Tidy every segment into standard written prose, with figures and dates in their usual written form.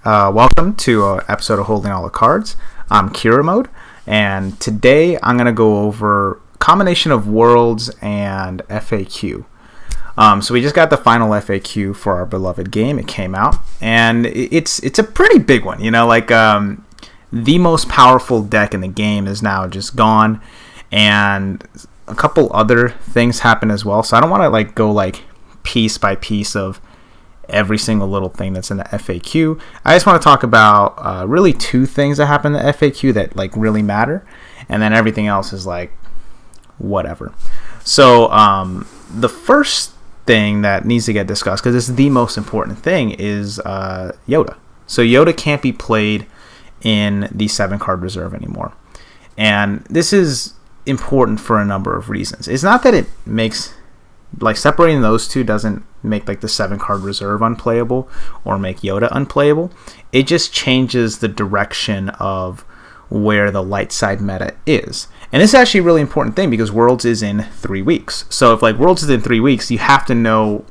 Welcome to an episode of Holding All the Cards. I'm Kiramode, and today I'm going to go over a combination of Worlds and FAQ. So we just got the final FAQ for our beloved game. It came out, and it's a pretty big one. The most powerful deck in the game is now just gone, and a couple other things happen as well. So I don't want to go piece by piece of every single little thing that's in the FAQ. I just want to talk about really two things that happen in the FAQ that really matter, and then everything else is whatever. So the first thing that needs to get discussed, because this is the most important thing, is Yoda. So Yoda can't be played in the 7-card reserve anymore, and this is important for a number of reasons. It's not that it makes separating those two doesn't make the 7-card reserve unplayable or make Yoda unplayable. It just changes the direction of where the light side meta is. And this is actually a really important thing because Worlds is in 3 weeks. So if Worlds is in 3 weeks, you have to know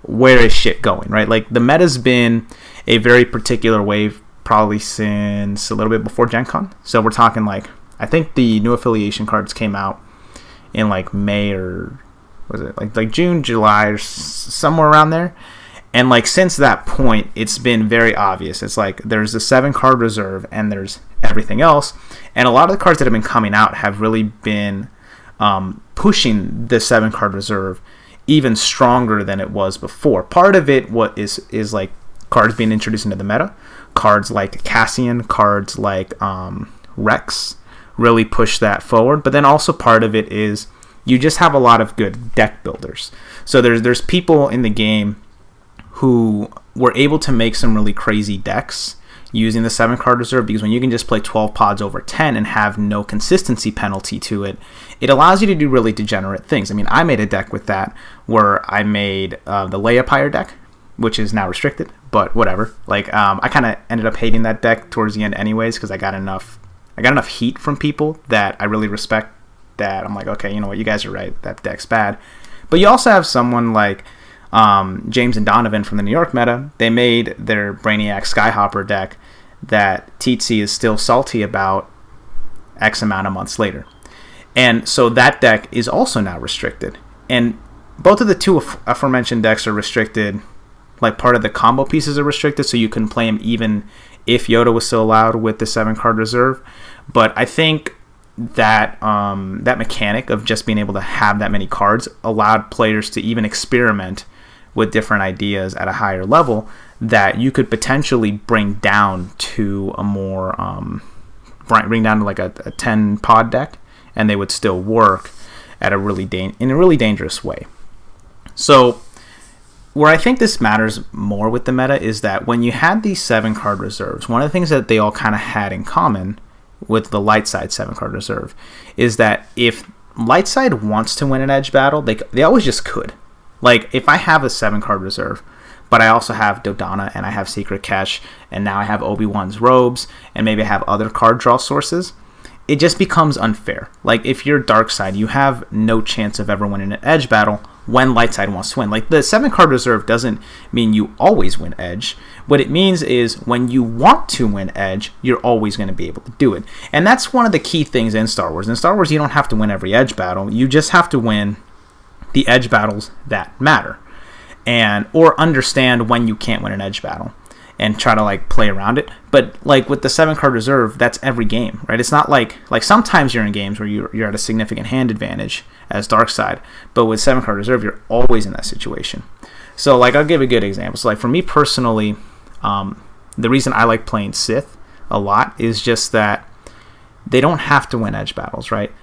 where is shit going, right? The meta's been a very particular way probably since a little bit before Gen Con. So we're talking I think the new affiliation cards came out in May, or was it June, July, or somewhere around there. And since that point, it's been very obvious. It's there's the 7-card reserve and there's everything else. And a lot of the cards that have been coming out have really been pushing the 7-card reserve even stronger than it was before. Part of it is cards being introduced into the meta. Cards like Cassian, cards like Rex really push that forward. But then also part of it is you just have a lot of good deck builders. So there's people in the game who were able to make some really crazy decks using the 7-card reserve, because when you can just play 12 pods over 10 and have no consistency penalty to it, it allows you to do really degenerate things. I mean, I made a deck with that where I made the Leia deck, which is now restricted, but whatever. I kind of ended up hating that deck towards the end anyways, because I got enough heat from people that I really respect, that I'm okay, you know what, you guys are right, that deck's bad. But you also have someone like James and Donovan from the New York meta. They made their Brainiac Skyhopper deck that HATC is still salty about X amount of months later. And so that deck is also now restricted. And both of the two aforementioned decks are restricted. Part of the combo pieces are restricted, so you couldn't play them even if Yoda was still allowed with the 7-card reserve. But I think that that mechanic of just being able to have that many cards allowed players to even experiment with different ideas at a higher level that you could potentially bring down to a more bring down to a 10 pod deck, and they would still work at in a really dangerous way. So where I think this matters more with the meta is that when you had these 7-card reserves, one of the things that they all kind of had in common with the light side 7-card reserve is that if light side wants to win an edge battle, they always just could. If I have a 7-card reserve, but I also have Dodonna and I have Secret Cache, and now I have Obi-Wan's robes, and maybe I have other card draw sources, it just becomes unfair. If you're dark side, you have no chance of ever winning an edge battle when light side wants to win. The 7-card reserve doesn't mean you always win edge. What it means is when you want to win edge, you're always going to be able to do it. And that's one of the key things in Star Wars. In Star Wars, you don't have to win every edge battle. You just have to win the edge battles that matter, or understand when you can't win an edge battle and try to play around it. But with the 7-card reserve, that's every game, right? It's not like sometimes you're in games where you're at a significant hand advantage as dark side, but with 7-card reserve, you're always in that situation. So I'll give a good example. So for me personally, the reason I like playing Sith a lot is just that they don't have to win edge battles, right?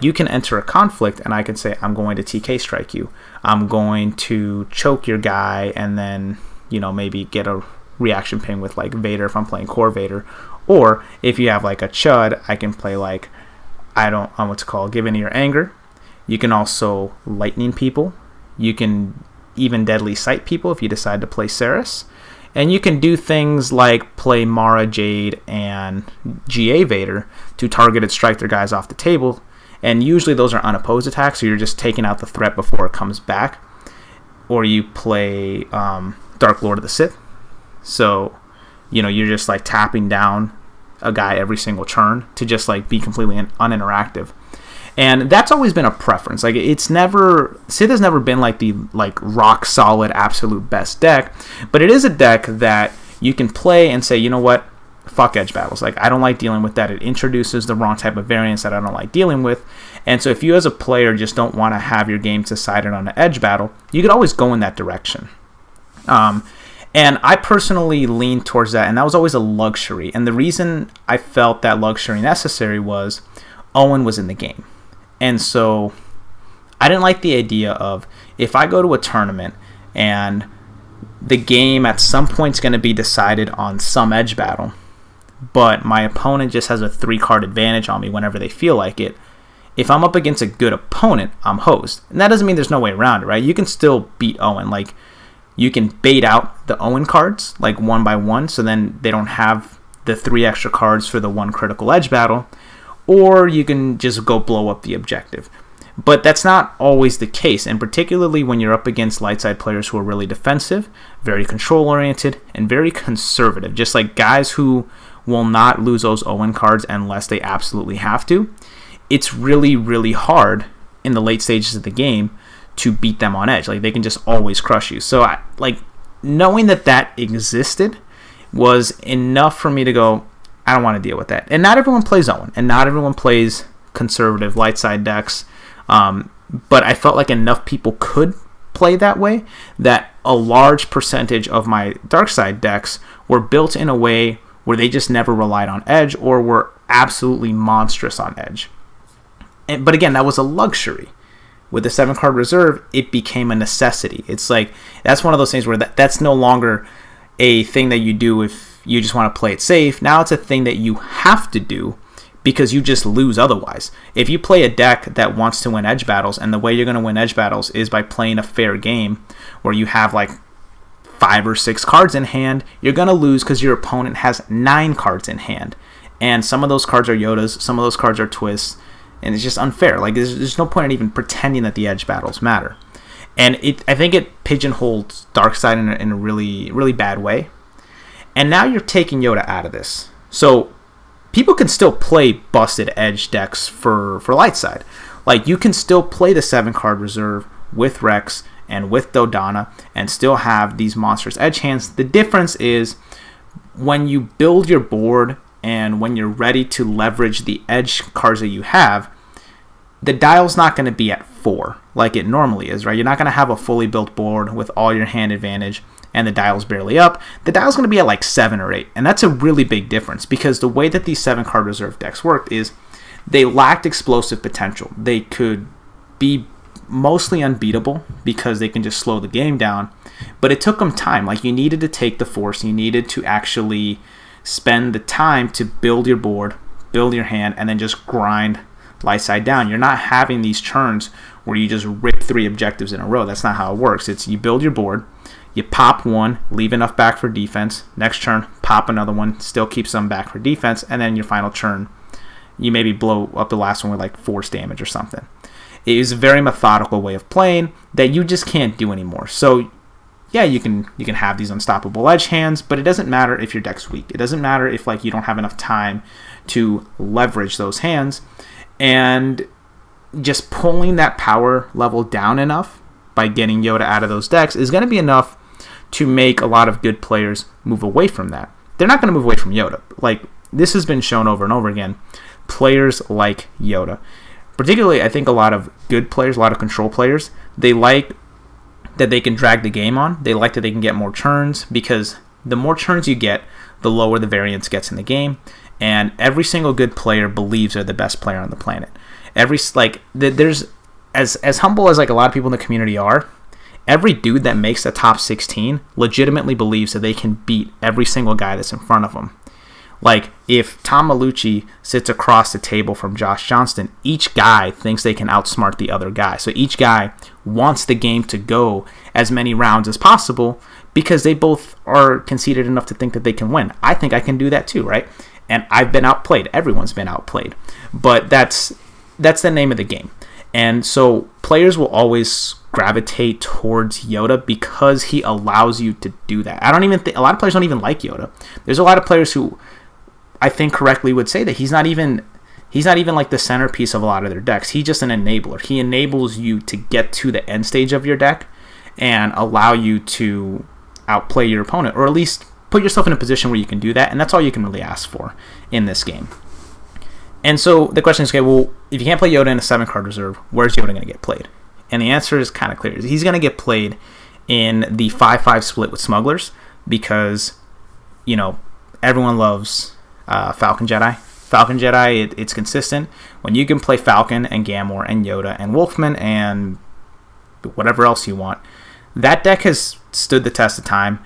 You can enter a conflict and I can say, I'm going to TK strike you. I'm going to choke your guy and then, maybe get a reaction ping with Vader if I'm playing core Vader. Or if you have a Chud, I can play give into your anger. You can also lightning people. You can even deadly sight people if you decide to play Saris. And you can do things like play Mara Jade and GA Vader to targeted strike their guys off the table. And usually those are unopposed attacks, so you're just taking out the threat before it comes back. Or you play Dark Lord of the Sith. So you're just like tapping down a guy every single turn to just like be completely uninteractive. And that's always been a preference. Like Sith has never been like the like rock solid absolute best deck, but it is a deck that you can play and say, you know what, fuck edge battles. Like I don't like dealing with that. It introduces the wrong type of variance that I don't like dealing with. And so if you as a player just don't want to have your game decided on an edge battle, you could always go in that direction. And I personally leaned towards that, and that was always a luxury. And the reason I felt that luxury necessary was Owen was in the game. And so I didn't like the idea of, if I go to a tournament and the game at some point is going to be decided on some edge battle, but my opponent just has a 3-card advantage on me whenever they feel like it, if I'm up against a good opponent, I'm hosed. And that doesn't mean there's no way around it, right? You can still beat Owen. Like, you can bait out the Owen cards, like one by one, so then they don't have the 3 extra cards for the 1 critical edge battle, or you can just go blow up the objective. But that's not always the case, and particularly when you're up against light side players who are really defensive, very control-oriented, and very conservative, just like guys who will not lose those Owen cards unless they absolutely have to. It's really, really hard in the late stages of the game to beat them on edge. Like, they can just always crush you. So, knowing that existed was enough for me to go, I don't want to deal with that. And not everyone plays Owen, and not everyone plays conservative light side decks. But I felt like enough people could play that way that a large percentage of my dark side decks were built in a way where they just never relied on edge or were absolutely monstrous on edge. But again, that was a luxury. With the 7-card reserve, it became a necessity. It's like, that's one of those things where that's no longer a thing that you do if you just want to play it safe. Now it's a thing that you have to do because you just lose otherwise. If you play a deck that wants to win edge battles, and the way you're going to win edge battles is by playing a fair game where you have like 5 or 6 cards in hand, you're going to lose because your opponent has 9 cards in hand. And some of those cards are Yodas, some of those cards are twists, and it's just unfair. Like, there's no point in even pretending that the edge battles matter. And I think it pigeonholes Darkseid in a really, really bad way. And now you're taking Yoda out of this. So people can still play busted edge decks for light side. Like, you can still play the 7-card reserve with Rex and with Dodonna and still have these monstrous edge hands. The difference is when you build your board and when you're ready to leverage the edge cards that you have, the dial's not going to be at 4 like it normally is, right? You're not going to have a fully built board with all your hand advantage and the dial's barely up. The dial's going to be at like 7 or 8, and that's a really big difference because the way that these 7-card reserve decks worked is they lacked explosive potential. They could be mostly unbeatable because they can just slow the game down, but it took them time. Like, you needed to take the force, you needed to actually spend the time to build your board, build your hand, and then just grind light side down. You're not having these turns where you just rip 3 objectives in a row. That's not how it works. It's you build your board, you pop 1, leave enough back for defense. Next turn, pop another 1, still keep some back for defense, and then your final turn, you maybe blow up the last one with like force damage or something. It is a very methodical way of playing that you just can't do anymore. So yeah, you can have these unstoppable edge hands, but it doesn't matter if your deck's weak. It doesn't matter if like you don't have enough time to leverage those hands. And just pulling that power level down enough by getting Yoda out of those decks is going to be enough to make a lot of good players move away from that. They're not going to move away from Yoda. Like, this has been shown over and over again. Players like Yoda. Particularly, I think a lot of good players, a lot of control players, they like that they can drag the game on. They like that they can get more turns because the more turns you get, the lower the variance gets in the game. And every single good player believes they're the best player on the planet. There's as humble as like a lot of people in the community are, every dude that makes the top 16 legitimately believes that they can beat every single guy that's in front of them. Like, if Tom Malucci sits across the table from Josh Johnston, each guy thinks they can outsmart the other guy. So each guy wants the game to go as many rounds as possible because they both are conceited enough to think that they can win. I think I can do that too, right? And I've been outplayed. Everyone's been outplayed. But that's the name of the game. And so players will always gravitate towards Yoda because he allows you to do that. I don't even think a lot of players don't even like Yoda. There's a lot of players who I think correctly would say that he's not even like the centerpiece of a lot of their decks. He's just an enabler. He enables you to get to the end stage of your deck and allow you to outplay your opponent, or at least put yourself in a position where you can do that, and that's all you can really ask for in this game. And so the question is, okay, well, if you can't play Yoda in a 7-card reserve, where's Yoda going to get played? And the answer is kind of clear. He's going to get played in the 5-5 split with Smugglers because, you know, everyone loves Falcon Jedi. Falcon Jedi, it's consistent. When you can play Falcon and Gamor and Yoda and Wolfman and whatever else you want, that deck has stood the test of time.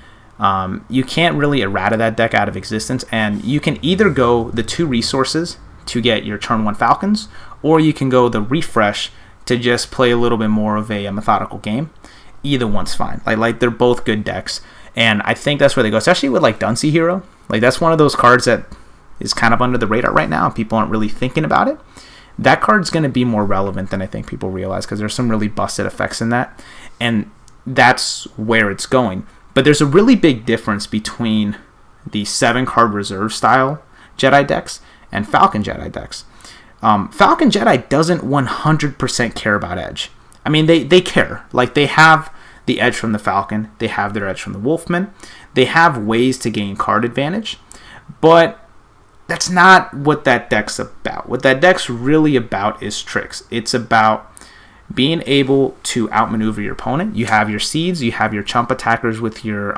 You can't really errata that deck out of existence, and you can either go the 2 resources to get your turn 1 Falcons, or you can go the refresh to just play a little bit more of a methodical game. Either one's fine. Like they're both good decks, and I think that's where they go, especially with like Duncy Hero. Like that's one of those cards that is kind of under the radar right now. People aren't really thinking about it. That card's going to be more relevant than I think people realize because there's some really busted effects in that, and that's where it's going. But there's a really big difference between the 7-card reserve style Jedi decks and Falcon Jedi decks. Falcon Jedi doesn't 100% care about edge. I mean, they care. Like, they have the edge from the Falcon. They have their edge from the Wolfman. They have ways to gain card advantage. But that's not what that deck's about. What that deck's really about is tricks. It's about being able to outmaneuver your opponent. You have your seeds. You have your chump attackers with your,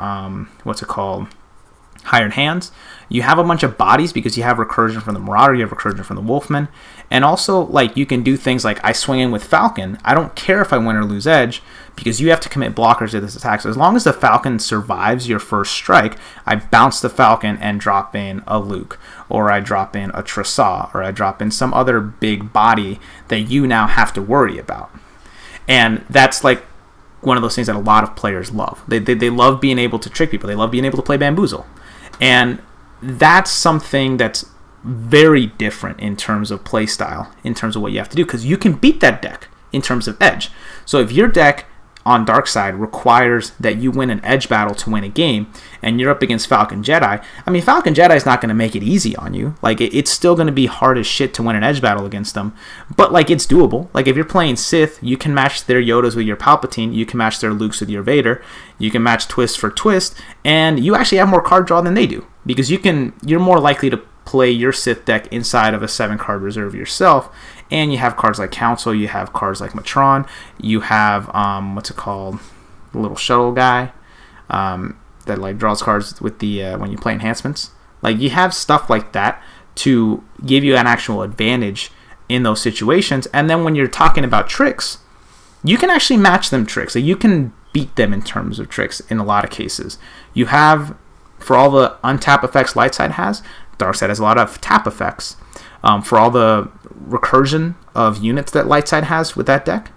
hired hands. You have a bunch of bodies because you have recursion from the Marauder, you have recursion from the Wolfman, and also like you can do things like I swing in with Falcon. I don't care if I win or lose edge because you have to commit blockers to this attack. So as long as the Falcon survives your first strike, I bounce the Falcon and drop in a Luke, or I drop in a Tressaw, or I drop in some other big body that you now have to worry about. And that's like one of those things that a lot of players love. They love being able to trick people. They love being able to play Bamboozle. And that's something that's very different in terms of play style, in terms of what you have to do, because you can beat that deck in terms of edge. So if your deck on dark side requires that you win an edge battle to win a game, and you're up against Falcon Jedi, I mean, Falcon Jedi is not going to make it easy on you. Like, it's still going to be hard as shit to win an edge battle against them, but, like, it's doable. Like, if you're playing Sith, you can match their Yodas with your Palpatine, you can match their Lukes with your Vader, you can match Twist for Twist, and you actually have more card draw than they do, because you're more likely to play your Sith deck inside of a 7-card reserve yourself, and you have cards like Council, you have cards like Matron, you have, the little shuttle guy, that like draws cards with the, when you play enhancements. Like, you have stuff like that to give you an actual advantage in those situations, and then when you're talking about tricks, you can actually match them tricks. So you can beat them in terms of tricks in a lot of cases. You have, for all the untap effects Lightside has, Darkside has a lot of tap effects. For all the recursion of units that Lightside has with that deck,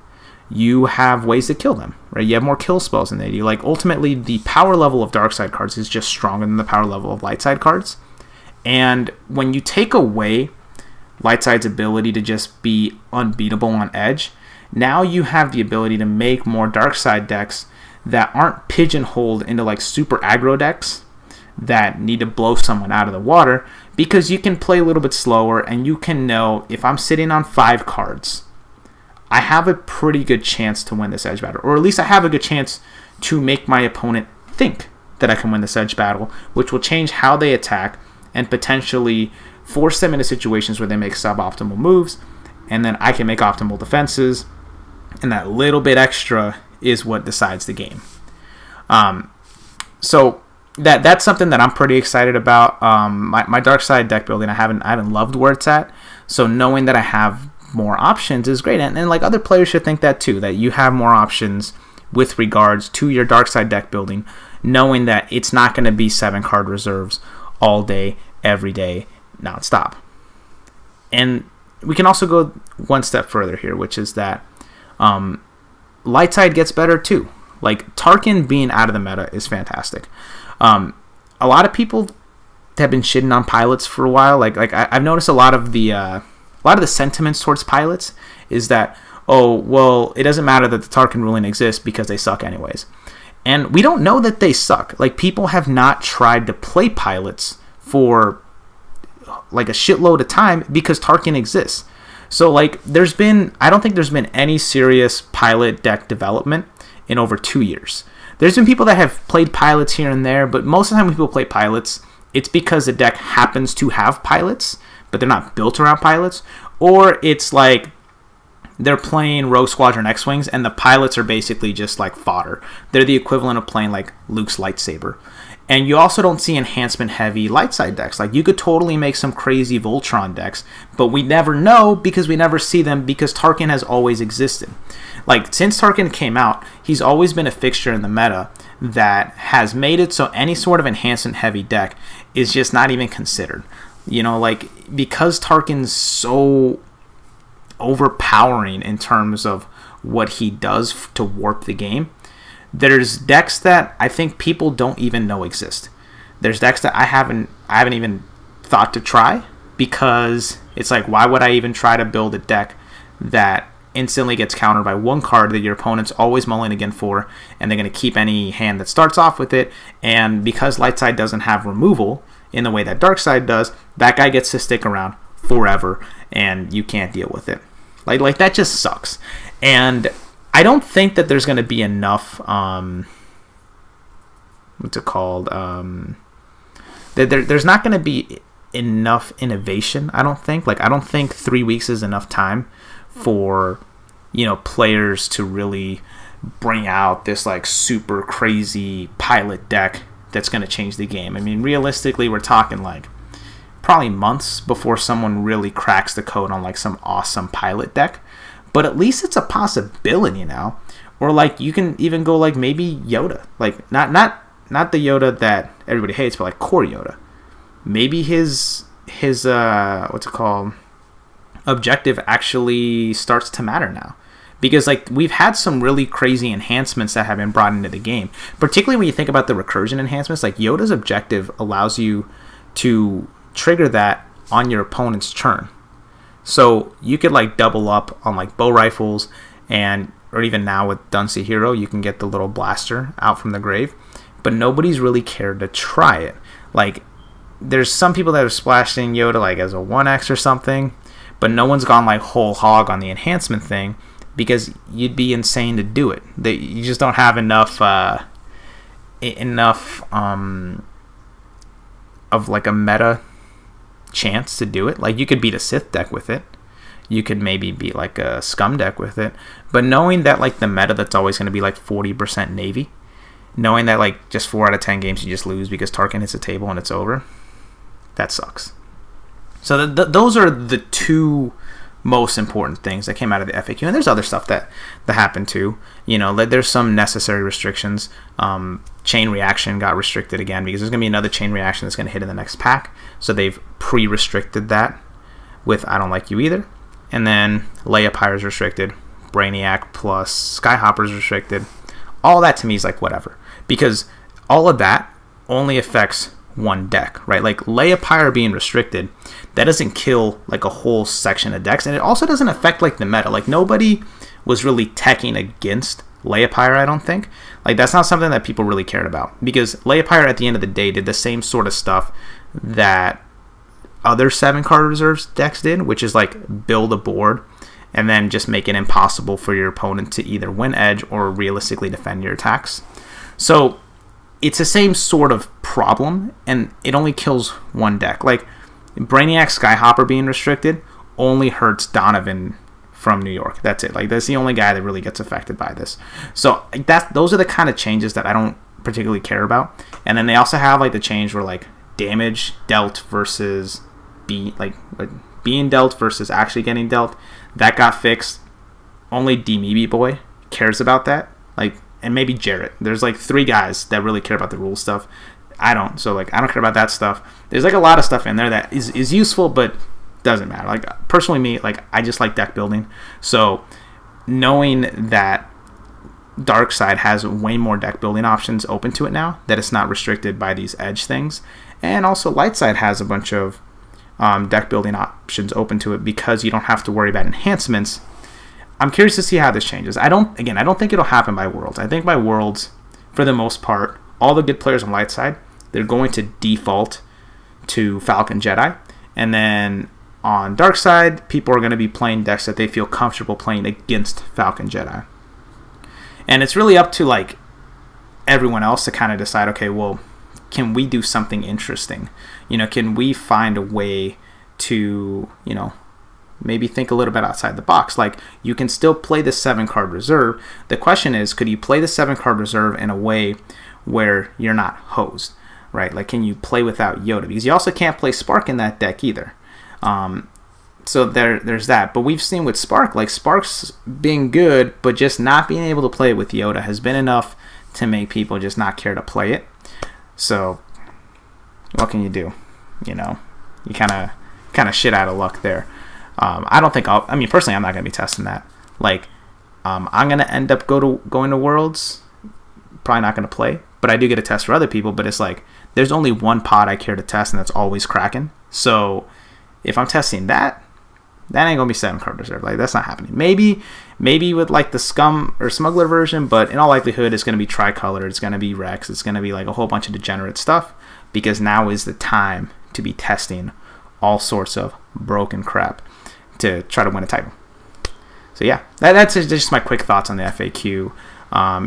you have ways to kill them, right? You have more kill spells than they do. Like, ultimately, the power level of Darkside cards is just stronger than the power level of Lightside cards. And when you take away Lightside's ability to just be unbeatable on edge, now you have the ability to make more Darkside decks that aren't pigeonholed into like super aggro decks that need to blow someone out of the water, because you can play a little bit slower and you can know if I'm sitting on 5 cards, I have a pretty good chance to win this edge battle, or at least I have a good chance to make my opponent think that I can win this edge battle, which will change how they attack and potentially force them into situations where they make suboptimal moves, and then I can make optimal defenses, and that little bit extra is what decides the game. So that's something that I'm pretty excited about. My dark side deck building, I haven't loved where it's at, so knowing that I have more options is great, and like other players should think that too, that you have more options with regards to your dark side deck building, knowing that it's not going to be 7-card reserves all day, every day, non-stop. And we can also go one step further here, which is that light side gets better too. Like, Tarkin being out of the meta is fantastic. A lot of people have been shitting on pilots for a while. Like I've noticed a lot of the sentiments towards pilots is that, oh, well, it doesn't matter that the Tarkin ruling exists because they suck anyways. And we don't know that they suck. Like, people have not tried to play pilots for like a shitload of time because Tarkin exists. So like I don't think there's been any serious pilot deck development in over 2 years. There's been people that have played pilots here and there, but most of the time when people play pilots, it's because the deck happens to have pilots, but they're not built around pilots, or it's like they're playing Rogue Squadron X-Wings and the pilots are basically just like fodder. They're the equivalent of playing like Luke's lightsaber. And you also don't see enhancement-heavy light side decks. Like, you could totally make some crazy Voltron decks, but we never know because we never see them because Tarkin has always existed. Like, since Tarkin came out, he's always been a fixture in the meta that has made it so any sort of enhancement-heavy deck is just not even considered. You know, like, because Tarkin's so overpowering in terms of what he does to warp the game, there's decks that I think people don't even know exist. There's decks that I haven't even thought to try because it's like, why would I even try to build a deck that instantly gets countered by one card that your opponent's always mulling again for, and they're going to keep any hand that starts off with it, and because light side doesn't have removal in the way that dark side does, that guy gets to stick around forever and you can't deal with it. Like that just sucks. And I don't think that there's going to be enough, what's it called? There's not going to be enough innovation, I don't think. Like, I don't think 3 weeks is enough time for, you know, players to really bring out this, like, super crazy pilot deck that's going to change the game. I mean, realistically, we're talking, like, probably months before someone really cracks the code on, like, some awesome pilot deck. But at least it's a possibility now. Or like you can even go like maybe Yoda. Like not the Yoda that everybody hates, but like core Yoda. Maybe his what's it called? Objective actually starts to matter now. Because like we've had some really crazy enhancements that have been brought into the game. Particularly when you think about the recursion enhancements, like Yoda's objective allows you to trigger that on your opponent's turn. So you could like double up on like bow rifles, or even now with Duncy Hero, you can get the little blaster out from the grave. But nobody's really cared to try it. Like, there's some people that are splashing Yoda like as a 1x or something, but no one's gone like whole hog on the enhancement thing because you'd be insane to do it. You just don't have enough of like a meta chance to do it. Like, you could beat a Sith deck with it, you could maybe beat like a Scum deck with it, but knowing that like the meta that's always going to be like 40% Navy, knowing that like just 4 out of 10 games you just lose because Tarkin hits a table and it's over, that sucks. So those are the two most important things that came out of the FAQ, and there's other stuff that happened too. You know, there's some necessary restrictions. Chain reaction got restricted again because there's going to be another chain reaction that's going to hit in the next pack, so they've pre-restricted that with I Don't Like You Either. And then Leia Pyre is restricted, Brainiac plus Skyhopper is restricted. All that to me is like whatever, because all of that only affects one deck, right? Like Leia Pyre being restricted, that doesn't kill like a whole section of decks, and it also doesn't affect like the meta. Like, nobody was really teching against Leia Pyre, I don't think. Like, that's not something that people really cared about, because Leia Pyre at the end of the day did the same sort of stuff that other 7-card reserves decks did, which is like build a board and then just make it impossible for your opponent to either win edge or realistically defend your attacks. So it's the same sort of problem, and it only kills one deck. Like, Brainiac Skyhopper being restricted only hurts Donovan from New York. That's it. Like, that's the only guy that really gets affected by this. So those are the kind of changes that I don't particularly care about. And then they also have like the change where like damage dealt versus being dealt versus actually getting dealt. That got fixed. Only D-Meeby Boy cares about that. Like, and maybe Jarrett. There's like 3 guys that really care about the rule stuff. I don't. So like, I don't care about that stuff. There's like a lot of stuff in there that is useful, but doesn't matter. Like, personally, me, like, I just like deck building. So knowing that Dark Side has way more deck building options open to it now, that it's not restricted by these edge things, and also Light Side has a bunch of deck building options open to it because you don't have to worry about enhancements. I'm curious to see how this changes. I don't think it'll happen by Worlds. I think by Worlds, for the most part, all the good players on light side, they're going to default to Falcon Jedi. And then on dark side, people are going to be playing decks that they feel comfortable playing against Falcon Jedi. And it's really up to like everyone else to kind of decide, okay, well, can we do something interesting? Can we find a way to, maybe think a little bit outside the box? Like, you can still play the 7-card reserve. The question is, could you play the 7-card reserve in a way where you're not hosed, right? Like, can you play without Yoda? Because you also can't play Spark in that deck either. So there's that. But we've seen with Spark, like, Spark's being good, but just not being able to play it with Yoda has been enough to make people just not care to play it. So what can you do? You kind of shit out of luck there. I don't think personally, I'm not going to be testing that. Like, I'm going to end up going to Worlds. Probably not going to play, but I do get a test for other people. But it's like, there's only one pod I care to test, and that's always Kraken. So if I'm testing that ain't going to be 7-card reserve. Like, that's not happening. Maybe with like the Scum or Smuggler version, but in all likelihood, it's going to be Tricolor. It's going to be Rex. It's going to be like a whole bunch of degenerate stuff, because now is the time to be testing all sorts of broken crap to try to win a title. So yeah, that's just my quick thoughts on the FAQ.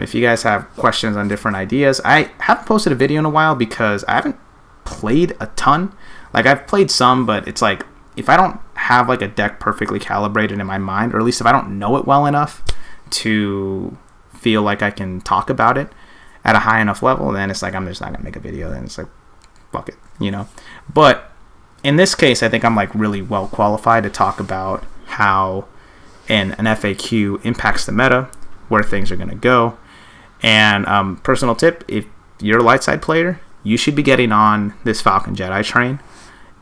If you guys have questions on different ideas, I haven't posted a video in a while because I haven't played a ton. Like, I've played some, but it's like, if I don't have like a deck perfectly calibrated in my mind, or at least if I don't know it well enough to feel like I can talk about it at a high enough level, then it's like, I'm just not gonna make a video. Then it's like, fuck it, But in this case, I think I'm like really well qualified to talk about how an FAQ impacts the meta, where things are going to go. And personal tip, if you're a light side player, you should be getting on this Falcon Jedi train.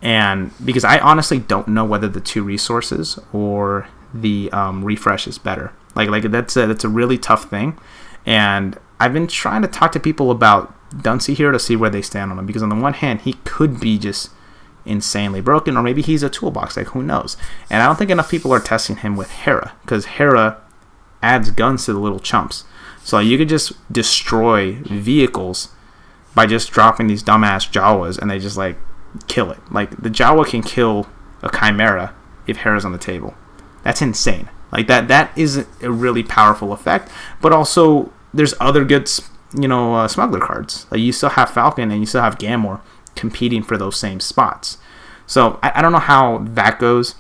And because I honestly don't know whether the 2 resources or the refresh is better. Like that's a really tough thing. And I've been trying to talk to people about Dunsey here to see where they stand on him, because on the one hand, he could be just insanely broken, or maybe he's a toolbox, like, who knows. And I don't think enough people are testing him with Hera, because Hera adds guns to the little chumps. So you could just destroy vehicles by just dropping these dumbass Jawas, and they just like kill it. Like, the Jawa can kill a Chimera if Hera's on the table. That's insane. Like, that is a really powerful effect. But also, there's other good smuggler cards. Like, you still have Falcon and you still have Gamor competing for those same spots. So I don't know how that goes.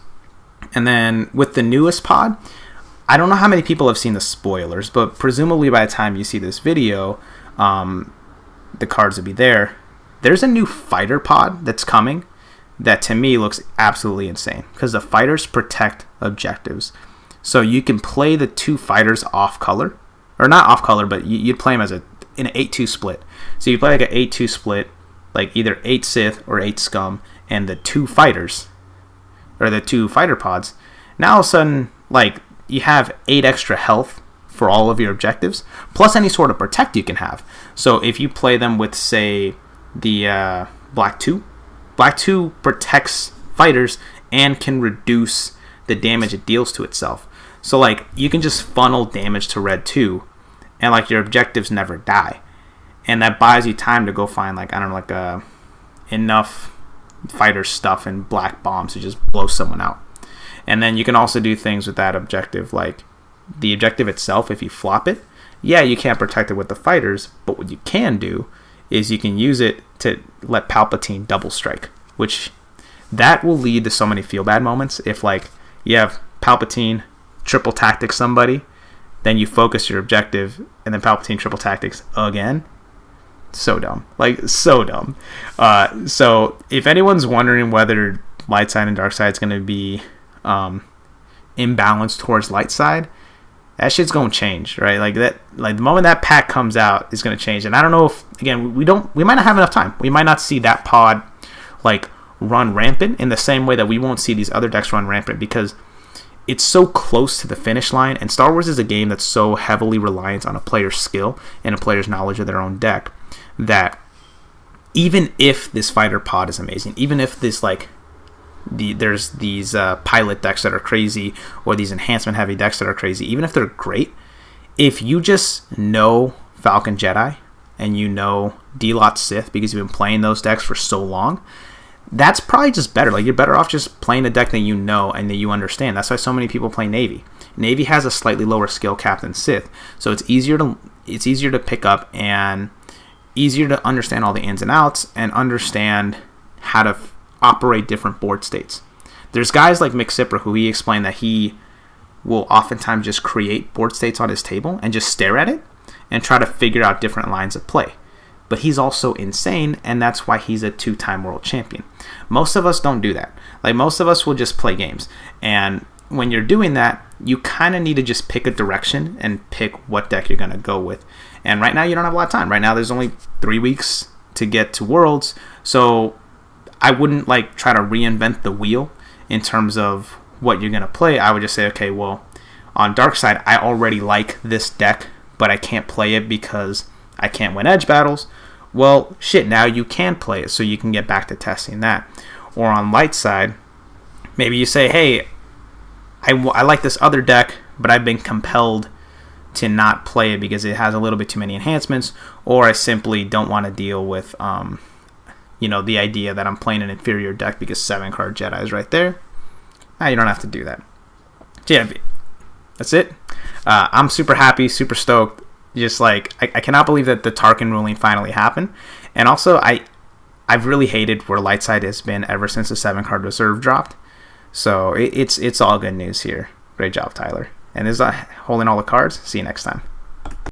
And then with the newest pod, I don't know how many people have seen the spoilers, but presumably by the time you see this video, the cards will be there. There's a new fighter pod that's coming that to me looks absolutely insane, because the fighters protect objectives. So you can play the 2 fighters off color, or not off color, but you'd play them as in an 8-2 split. So you play like an 8-2 split, like either 8 Sith or 8 Scum, and the 2 fighters, or the 2 fighter pods. Now all of a sudden, like, you have 8 extra health for all of your objectives, plus any sort of protect you can have. So if you play them with, say, the Black 2 protects fighters and can reduce the damage it deals to itself. So like, you can just funnel damage to Red 2, and like, your objectives never die. And that buys you time to go find, like, I don't know, like enough fighter stuff and black bombs to just blow someone out. And then you can also do things with that objective, like the objective itself, if you flop it, yeah, you can't protect it with the fighters, but what you can do is you can use it to let Palpatine double strike, which that will lead to so many feel bad moments. If like you have Palpatine triple tactics somebody, then you focus your objective, and then Palpatine triple tactics again. So dumb. Like, so dumb. So if anyone's wondering whether light side and dark side is going to be imbalanced towards light side, that shit's going to change, right? Like that, like the moment that pack comes out, is going to change. And I don't know if, again, we might not have enough time. We might not see that pod like run rampant in the same way that we won't see these other decks run rampant, because it's so close to the finish line, and Star Wars is a game that's so heavily reliant on a player's skill and a player's knowledge of their own deck, that even if this fighter pod is amazing, even if this like there's these pilot decks that are crazy, or these enhancement heavy decks that are crazy. Even if they're great, if you just know Falcon Jedi and you know D-Lot Sith because you've been playing those decks for so long, that's probably just better. Like, you're better off just playing a deck that you know and that you understand. That's why so many people play Navy. Navy has a slightly lower skill cap than Sith, so it's easier to pick up and easier to understand all the ins and outs and understand how to operate different board states. There's guys like Mick Sipra who he explained that he will oftentimes just create board states on his table and just stare at it and try to figure out different lines of play. But he's also insane, and that's why he's a 2-time world champion. Most of us don't do that. Like, most of us will just play games. And when you're doing that, you kind of need to just pick a direction and pick what deck you're going to go with. And right now, you don't have a lot of time. Right now, there's only 3 weeks to get to Worlds. So I wouldn't like try to reinvent the wheel in terms of what you're going to play. I would just say, okay, well, on Dark Side, I already like this deck, but I can't play it because I can't win edge battles. Well, shit, now you can play it so you can get back to testing that. Or on Light Side, maybe you say, hey, I like this other deck, but I've been compelled to not play it because it has a little bit too many enhancements, or I simply don't want to deal with the idea that I'm playing an inferior deck because 7-card Jedi is right there. You don't have to do that. So yeah, that's it. I'm super happy, super stoked. Just like, I cannot believe that the Tarkin ruling finally happened. And also, I've really hated where Light Side has been ever since the 7-card reserve dropped. So it's all good news here. Great job, Tyler. And this is holding all the cards. See you next time.